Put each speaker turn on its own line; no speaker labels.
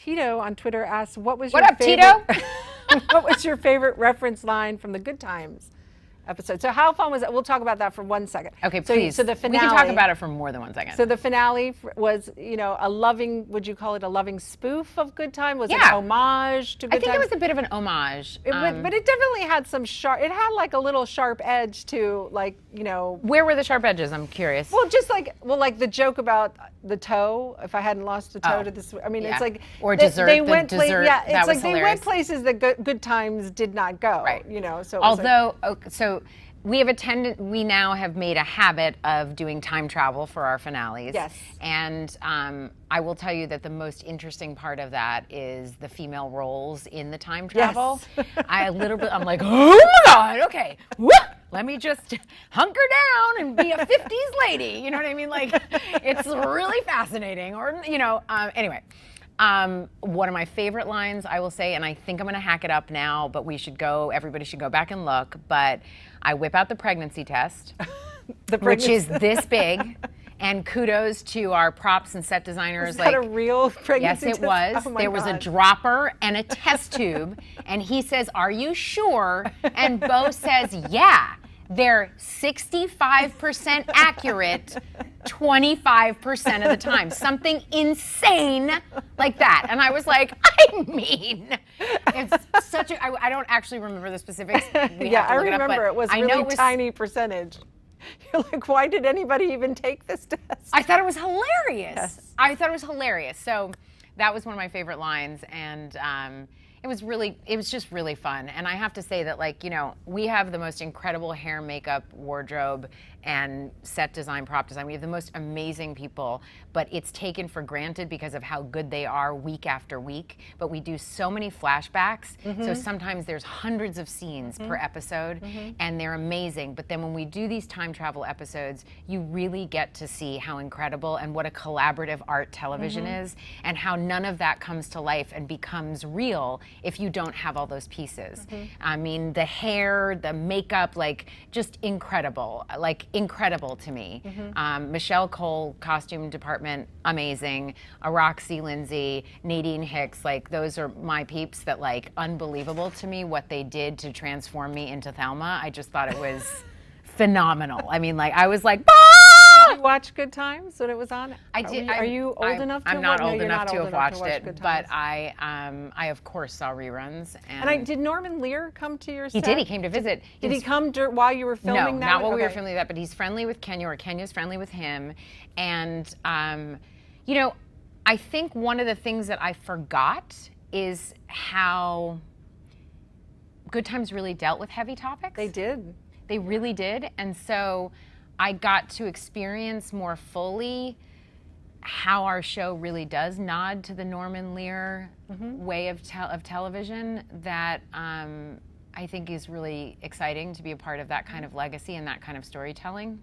Tito on Twitter asks, what was
What
your
up,
favorite,
Tito?
what was your favorite reference line from the Good Times episode? So how fun was that? We'll talk about that for 1 second.
Okay,
so,
please.
So the finale.
We can talk about it for more than 1 second.
So the finale was, you know, a loving, would you call it a loving spoof of Good Time? Was it
Yeah.
an homage to Good Time?
I think it was a bit of an homage.
But it definitely had some sharp, it had like a little sharp edge to, like, you know.
Where were the sharp edges? I'm curious.
Well, just like, like the joke about the toe, if I hadn't lost the toe to this, I mean,
yeah.
it's like.
Or dessert,
they went
dessert,
yeah, it's
that
like
was
they
hilarious.
went places that Good Times did not go,
Right.
You know, so it was
although, so we now have made a habit of doing time travel for our finales.
Yes.
And I will tell you that the most interesting part of that is the female roles in the time travel.
Yes.
I'm like, oh my God, okay, let me just hunker down and be a 50s lady. You know what I mean? Like, it's really fascinating. Or, you know, anyway. One of my favorite lines, I will say, and I think I'm going to hack it up now, but everybody should go back and look, but I whip out the pregnancy test, which is this big, and kudos to our props and set designers.
Was that a real pregnancy
test? Yes, it was.
Oh
there was a dropper and a test tube, and he says, "Are you sure?" And Bo says, "Yeah." They're 65% accurate 25% of the time. Something insane like that. And I was like, I mean, it's such a, I don't actually remember the specifics.
Yeah, I remember it was a really tiny percentage. You're like, why did anybody even take this test?
I thought it was hilarious.
Yes.
I thought it was hilarious. So that was one of my favorite lines. And it was just really fun. And I have to say that, like, you know, we have the most incredible hair, makeup, wardrobe, and set design, prop design. We have the most amazing people, but it's taken for granted because of how good they are week after week. But we do so many flashbacks, so sometimes there's hundreds of scenes per episode, and they're amazing. But then when we do these time travel episodes, you really get to see how incredible and what a collaborative art television is, and how none of that comes to life and becomes real if you don't have all those pieces. I mean, the hair, the makeup, like, just incredible. Like, incredible to me. Michelle Cole, costume department, amazing. Roxy Lindsay, Nadine Hicks, like, those are my peeps that, like, unbelievable to me what they did to transform me into Thelma. I just thought it was phenomenal. I mean, like, I was like, bah!
Did you watch Good Times when it was on?
I did.
Are you old enough to
I'm not
watch?
old enough to have watched it,
Good
but
Times.
I of course saw reruns.
Did Norman Lear come to your set?
He did. He came to visit.
Did he come while you were filming that?
No, not while we were filming that, but he's friendly with Kenya, or Kenya's friendly with him. And, you know, I think one of the things that I forgot is how Good Times really dealt with heavy topics.
They did.
They really did. And so I got to experience more fully how our show really does nod to the Norman Lear way of television that I think is really exciting to be a part of that kind of legacy and that kind of storytelling.